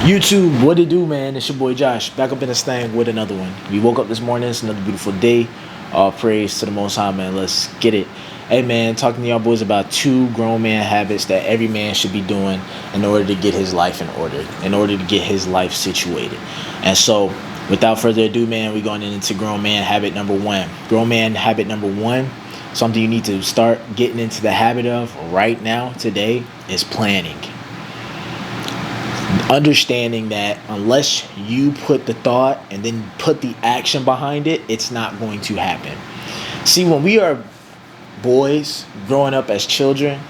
YouTube, what it do, man? It's your boy Josh, back up in this thing with another one. We woke up this morning, it's another beautiful day. All praise to the Most High, man. Let's get it. Hey, man, talking to y'all boys about two grown man habits that every man should be doing in order to get his life in order, in order to get his life situated. And so, without further ado, man, we're going into grown man habit number one. Grown man habit number one, something you need to start getting into the habit of right now, today, is planning. Understanding that unless you put the thought and then put the action behind it, it's not going to happen. See, when we are boys growing up as children,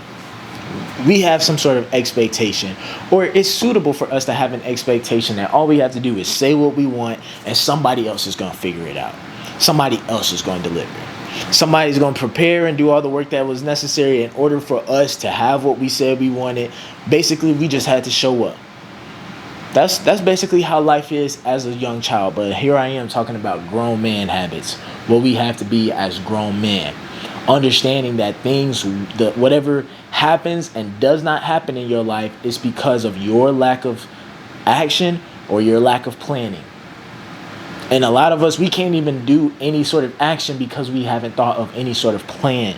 we have some sort of expectation, or it's suitable for us to have an expectation that all we have to do is say what we want and somebody else is going to figure it out. Somebody else is going to deliver. Somebody's going to prepare and do all the work that was necessary in order for us to have what we said we wanted. Basically, we just had to show up. That's basically how life is as a young child. But here I am talking about grown man habits, what we have to be as grown men. Understanding that whatever happens and does not happen in your life is because of your lack of action or your lack of planning. And a lot of us, we can't even do any sort of action because we haven't thought of any sort of plan.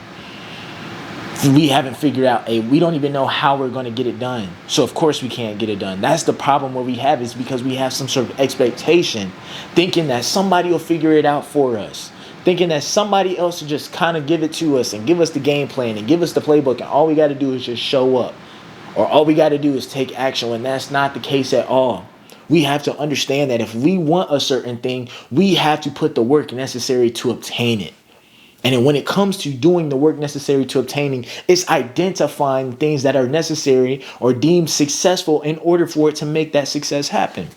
We haven't figured out we don't even know how we're going to get it done. So of course we can't get it done. That's the problem where we have, is because we have some sort of expectation, thinking that somebody will figure it out for us, thinking that somebody else will just kind of give it to us and give us the game plan and give us the playbook, and all we got to do is just show up, or all we got to do is take action, when that's not the case at all. We have to understand that if we want a certain thing, we have to put the work necessary to obtain it. And then when it comes to doing the work necessary to obtaining, it's identifying things that are necessary or deemed successful in order for it to make that success happen.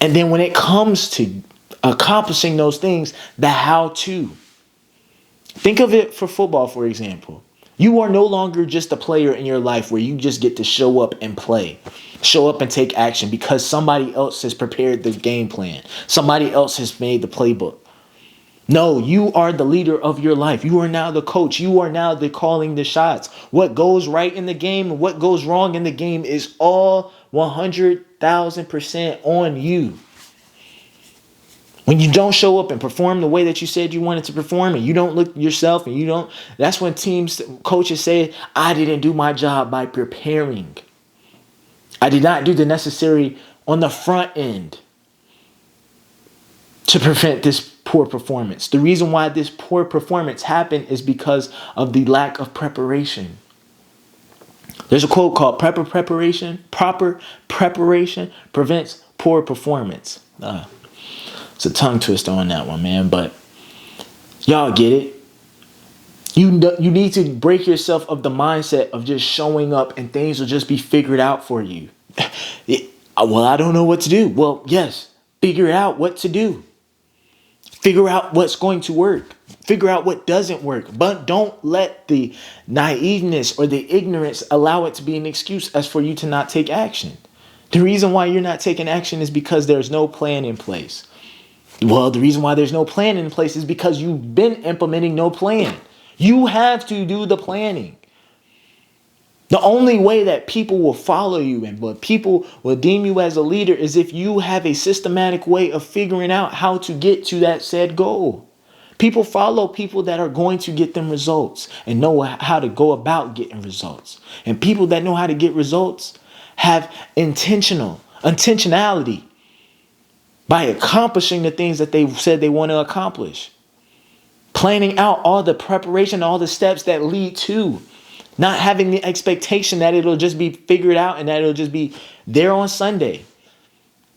And then when it comes to accomplishing those things, the how to. Think of it for football, for example. You are no longer just a player in your life where you just get to show up and play. Show up and take action because somebody else has prepared the game plan. Somebody else has made the playbook. No, you are the leader of your life. You are now the coach. You are now the calling the shots. What goes right in the game and what goes wrong in the game is all 100,000% on you. When you don't show up and perform the way that you said you wanted to perform, and you don't look yourself, and that's when coaches say, I didn't do my job by preparing. I did not do the necessary on the front end to prevent this poor performance. The reason why this poor performance happened is because of the lack of preparation. There's a quote called proper preparation prevents poor performance. It's a tongue twister on that one, man, but y'all get it. You need to break yourself of the mindset of just showing up and things will just be figured out for you. Well, I don't know what to do. Well, yes, figure out what to do. Figure out what's going to work. Figure out what doesn't work. But don't let the naiveness or the ignorance allow it to be an excuse as for you to not take action. The reason why you're not taking action is because there's no plan in place. Well, the reason why there's no plan in place is because you've been implementing no plan. You have to do the planning. The only way that people will follow you and what people will deem you as a leader is if you have a systematic way of figuring out how to get to that said goal. People follow people that are going to get them results and know how to go about getting results. And people that know how to get results have intentionality by accomplishing the things that they said they want to accomplish. Planning out all the preparation, all the steps that lead to. Not having the expectation that it'll just be figured out and that it'll just be there on Sunday.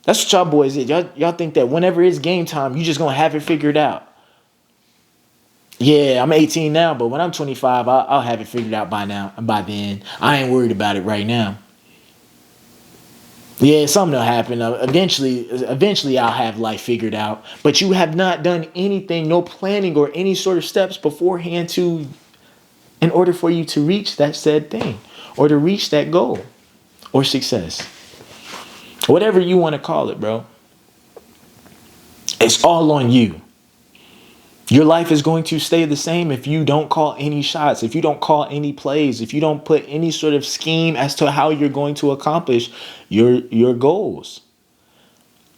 That's what y'all boys did. Y'all think that whenever it's game time, you just going to have it figured out. Yeah, I'm 18 now, but when I'm 25, I'll have it figured out by now. And by then, I ain't worried about it right now. Yeah, something will happen. Eventually I'll have life figured out. But you have not done anything, no planning or any sort of steps beforehand in order for you to reach that said thing or to reach that goal or success. Whatever you want to call it, bro. It's all on you. Your life is going to stay the same if you don't call any shots, if you don't call any plays, if you don't put any sort of scheme as to how you're going to accomplish your goals.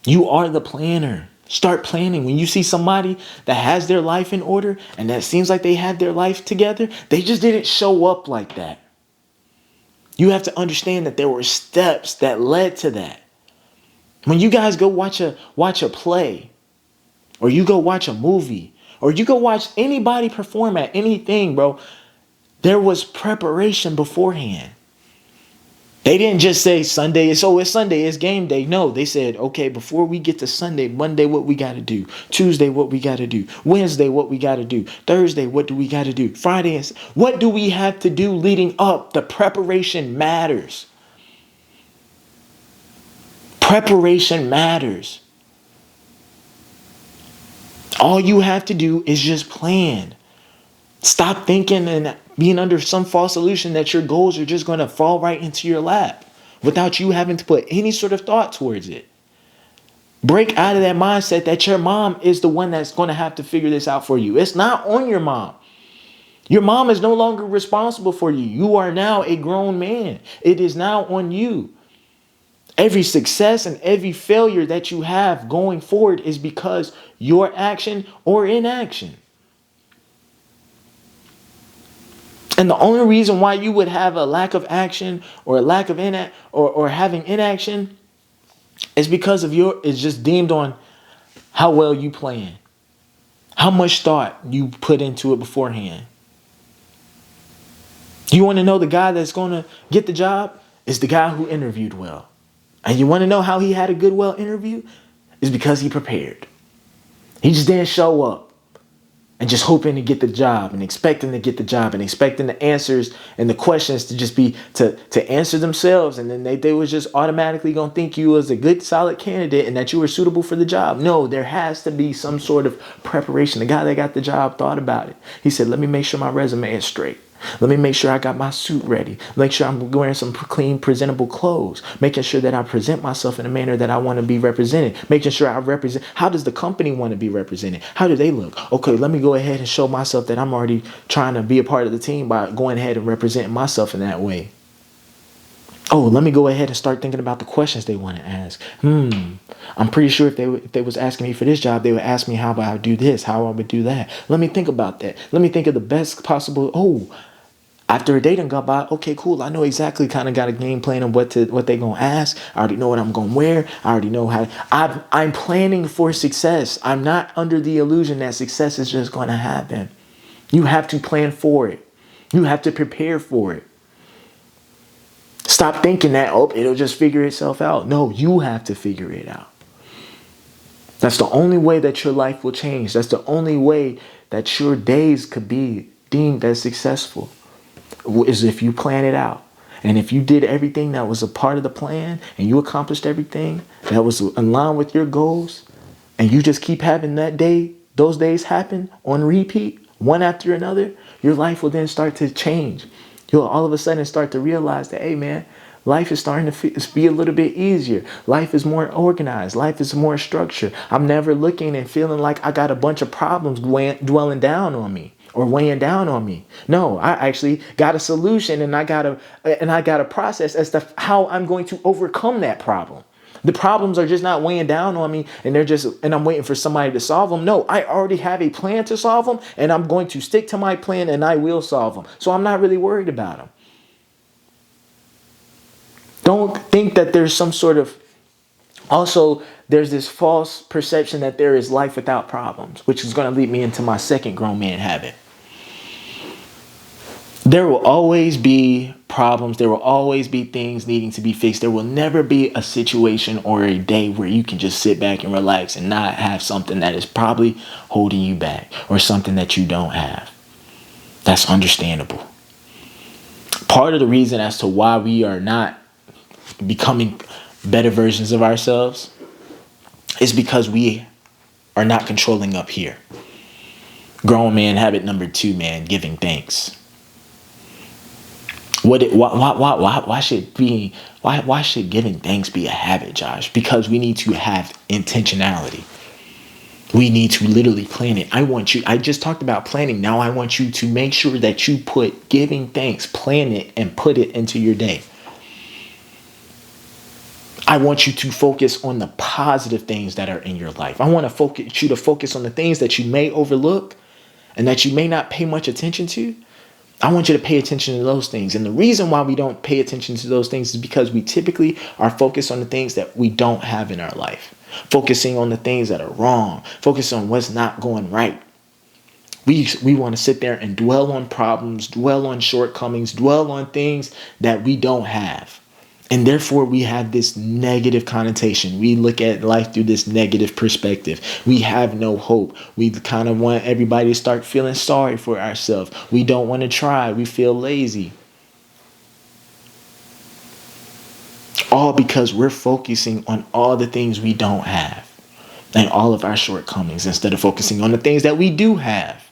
You are the planner. Start planning. When you see somebody that has their life in order and that seems like they have their life together, they just didn't show up like that. You have to understand that there were steps that led to that. When you guys go watch a play, or you go watch a movie, or you go watch anybody perform at anything, bro, there was preparation beforehand. They didn't just say Sunday, it's Sunday, it's game day. No, they said, okay, before we get to Sunday, Monday, what we got to do? Tuesday, what we got to do? Wednesday, what we got to do? Thursday, what do we got to do? Friday, what do we have to do leading up? The preparation matters. Preparation matters. All you have to do is just plan. Stop thinking and being under some false illusion that your goals are just going to fall right into your lap without you having to put any sort of thought towards it. Break out of that mindset that your mom is the one that's going to have to figure this out for you. It's not on your mom. Your mom is no longer responsible for you. You are now a grown man. It is now on you. Every success and every failure that you have going forward is because your action or inaction. And the only reason why you would have a lack of action or a lack of or having inaction is because of is just deemed on how well you plan, how much thought you put into it beforehand. You want to know the guy that's going to get the job is the guy who interviewed well. And you want to know how he had a good, well interview? Is because he prepared. He just didn't show up and just hoping to get the job and expecting to get the job and expecting the answers and the questions to just be to answer themselves. And then they was just automatically going to think you was a good, solid candidate and that you were suitable for the job. No, there has to be some sort of preparation. The guy that got the job thought about it. He said, let me make sure my resume is straight. Let me make sure I got my suit ready. Make sure I'm wearing some clean, presentable clothes. Making sure that I present myself in a manner that I want to be represented. Making sure I represent. How does the company want to be represented? How do they look? Okay, let me go ahead and show myself that I'm already trying to be a part of the team by going ahead and representing myself in that way. Oh, let me go ahead and start thinking about the questions they want to ask. I'm pretty sure if they was asking me for this job, they would ask me how I would do this, how I would do that. Let me think about that. Let me think of the best possible. After a day done got by, okay, cool. I know exactly kind of got a game plan of what they gonna ask. I already know what I'm gonna wear. I already know how. I'm planning for success. I'm not under the illusion that success is just gonna happen. You have to plan for it. You have to prepare for it. Stop thinking that, it'll just figure itself out. No, you have to figure it out. That's the only way that your life will change. That's the only way that your days could be deemed as successful, is if you plan it out. And if you did everything that was a part of the plan and you accomplished everything that was in line with your goals, and you just keep having those days happen on repeat, one after another, your life will then start to change. You'll all of a sudden start to realize that, hey man, life is starting to be a little bit easier. Life is more organized. Life is more structured. I'm never looking and feeling like I got a bunch of problems dwelling down on me or weighing down on me. No, I actually got a solution and I got a process as to how I'm going to overcome that problem. The problems are just not weighing down on me and I'm waiting for somebody to solve them. No, I already have a plan to solve them and I'm going to stick to my plan and I will solve them. So I'm not really worried about them. Don't think that there's some sort of, also there's this false perception that there is life without problems, which is going to lead me into my second grown man habit. There will always be problems. There will always be things needing to be fixed. There will never be a situation or a day where you can just sit back and relax and not have something that is probably holding you back or something that you don't have. That's understandable. Part of the reason as to why we are not becoming better versions of ourselves is because we are not controlling up here. Grown man habit number 2, man, giving thanks. Why should giving thanks be a habit, Josh? Because we need to have intentionality. We need to literally plan it. I just talked about planning. Now I want you to make sure that you put giving thanks, plan it, and put it into your day. I want you to focus on the positive things that are in your life. I want to focus you to focus on the things that you may overlook and that you may not pay much attention to. I want you to pay attention to those things. And the reason why we don't pay attention to those things is because we typically are focused on the things that we don't have in our life, focusing on the things that are wrong, focus on what's not going right. We want to sit there and dwell on problems, dwell on shortcomings, dwell on things that we don't have. And therefore, we have this negative connotation. We look at life through this negative perspective. We have no hope. We kind of want everybody to start feeling sorry for ourselves. We don't want to try. We feel lazy. All because we're focusing on all the things we don't have and all of our shortcomings instead of focusing on the things that we do have.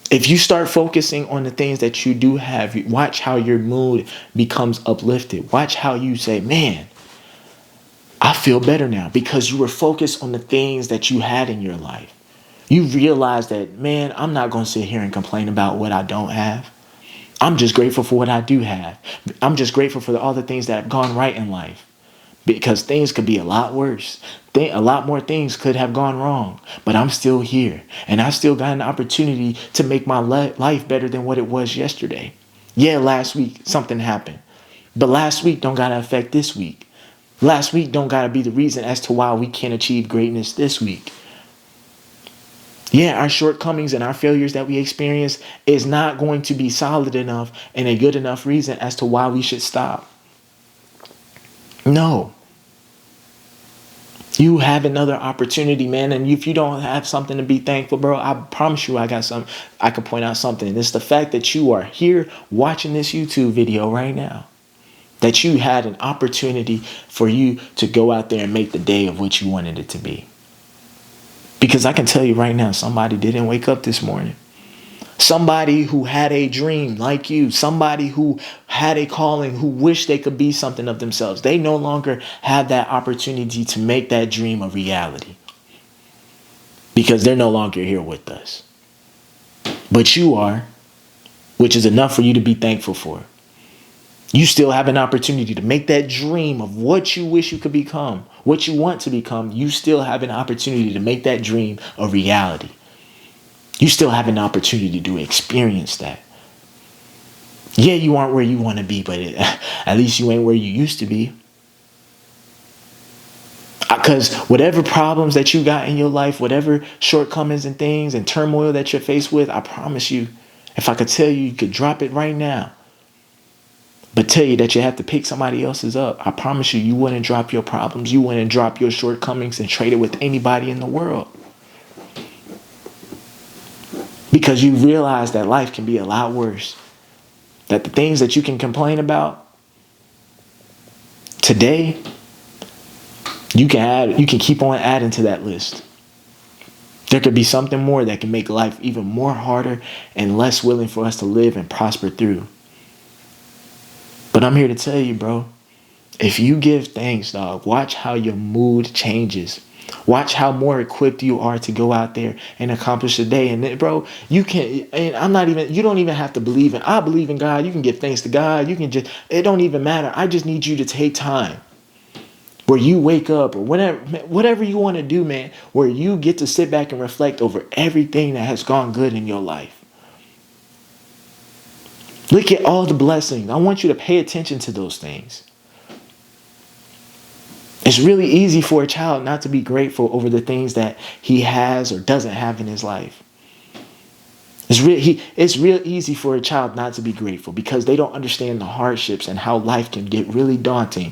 If you start focusing on the things that you do have, watch how your mood becomes uplifted. Watch how you say, man, I feel better now, because you were focused on the things that you had in your life. You realize that, man, I'm not going to sit here and complain about what I don't have. I'm just grateful for what I do have. I'm just grateful for all the things that have gone right in life. Because things could be a lot worse. A lot more things could have gone wrong. But I'm still here. And I still got an opportunity to make my life better than what it was yesterday. Yeah, last week something happened. But last week don't got to affect this week. Last week don't got to be the reason as to why we can't achieve greatness this week. Yeah, our shortcomings and our failures that we experience is not going to be solid enough and a good enough reason as to why we should stop. No. You have another opportunity, man. And if you don't have something to be thankful, bro, I promise you I got something. I could point out something. And it's the fact that you are here watching this YouTube video right now. That you had an opportunity for you to go out there and make the day of what you wanted it to be. Because I can tell you right now, somebody didn't wake up this morning. Somebody who had a dream like you, somebody who had a calling, who wished they could be something of themselves. They no longer have that opportunity to make that dream a reality because they're no longer here with us. But you are, which is enough for you to be thankful for. You still have an opportunity to make that dream of what you wish you could become, what you want to become. You still have an opportunity to make that dream a reality. You still have an opportunity to experience that. Yeah, you aren't where you want to be, but at least you ain't where you used to be. Because whatever problems that you got in your life, whatever shortcomings and things and turmoil that you're faced with, I promise you, if I could tell you, you could drop it right now. But tell you that you have to pick somebody else's up, I promise you, you wouldn't drop your problems. You wouldn't drop your shortcomings and trade it with anybody in the world. Because you realize that life can be a lot worse. That the things that you can complain about today, you can keep on adding to that list. There could be something more that can make life even more harder and less willing for us to live and prosper through. But I'm here to tell you, bro, if you give thanks, dog, watch how your mood changes. Watch how more equipped you are to go out there and accomplish the day. And then, bro, you can, and you don't even have to believe in, I believe in God. You can give thanks to God. You can it don't even matter. I just need you to take time where you wake up or whatever you want to do, man, where you get to sit back and reflect over everything that has gone good in your life. Look at all the blessings. I want you to pay attention to those things. It's really easy for a child not to be grateful over the things that he has or doesn't have in his life. It's real easy for a child not to be grateful because they don't understand the hardships and how life can get really daunting.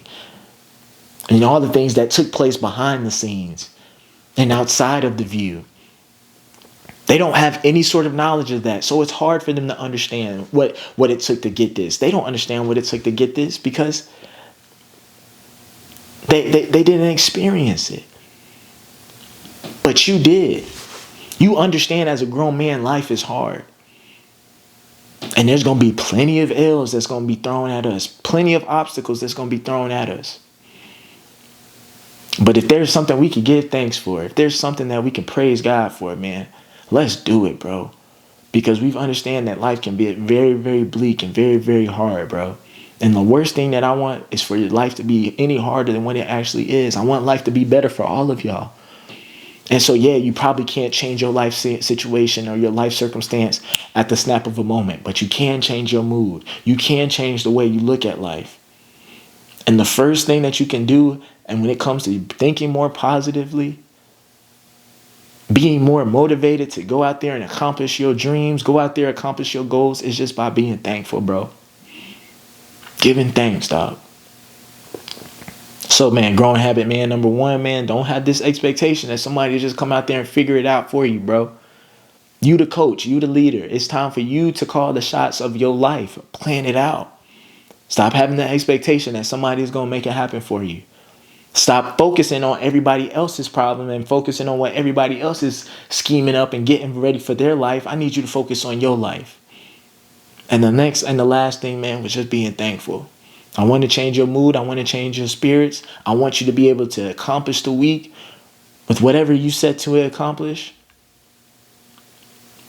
And all the things that took place behind the scenes and outside of the view. They don't have any sort of knowledge of that. So it's hard for them to understand what it took to get this. They don't understand what it took to get this because they didn't experience it. But you did. You understand as a grown man, life is hard. And there's going to be plenty of ills that's going to be thrown at us. Plenty of obstacles that's going to be thrown at us. But if there's something we can give thanks for, if there's something that we can praise God for, man, let's do it, bro. Because we've understand that life can be very, very bleak and very, very hard, bro. And the worst thing that I want is for your life to be any harder than what it actually is. I want life to be better for all of y'all. And so, yeah, you probably can't change your life situation or your life circumstance at the snap of a moment, but you can change your mood. You can change the way you look at life. And the first thing that you can do, and when it comes to thinking more positively, being more motivated to go out there and accomplish your dreams, go out there, accomplish your goals, is just by being thankful, bro. Giving thanks, dog. So, man, growing habit, man, number one, man, don't have this expectation that somebody just come out there and figure it out for you, bro. You the coach, you the leader. It's time for you to call the shots of your life. Plan it out. Stop having the expectation that somebody's going to make it happen for you. Stop focusing on everybody else's problem and focusing on what everybody else is scheming up and getting ready for their life. I need you to focus on your life. And the next and the last thing, man, was just being thankful. I want to change your mood. I want to change your spirits. I want you to be able to accomplish the week with whatever you set to accomplish.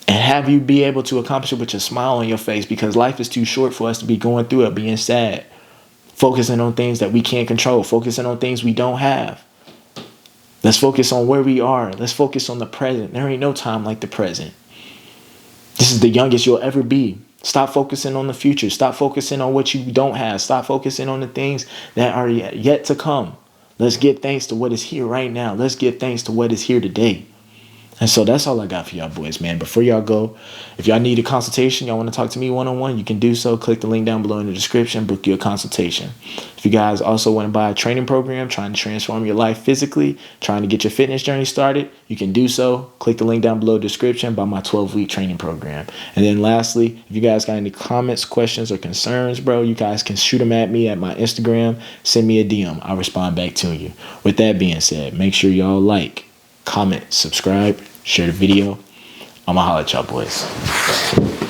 And have you be able to accomplish it with a smile on your face, because life is too short for us to be going through it, being sad, focusing on things that we can't control, focusing on things we don't have. Let's focus on where we are. Let's focus on the present. There ain't no time like the present. This is the youngest you'll ever be. Stop focusing on the future. Stop focusing on what you don't have. Stop focusing on the things that are yet to come. Let's give thanks to what is here right now. Let's give thanks to what is here today. And so that's all I got for y'all boys, man. Before y'all go, if y'all need a consultation, y'all want to talk to me one-on-one, you can do so. Click the link down below in the description, book your consultation. If you guys also want to buy a training program, trying to transform your life physically, trying to get your fitness journey started, you can do so. Click the link down below in the description, buy my 12-week training program. And then lastly, if you guys got any comments, questions, or concerns, bro, you guys can shoot them at me at my Instagram. Send me a DM. I'll respond back to you. With that being said, make sure y'all like, comment, subscribe, share the video. I'ma holla at y'all boys.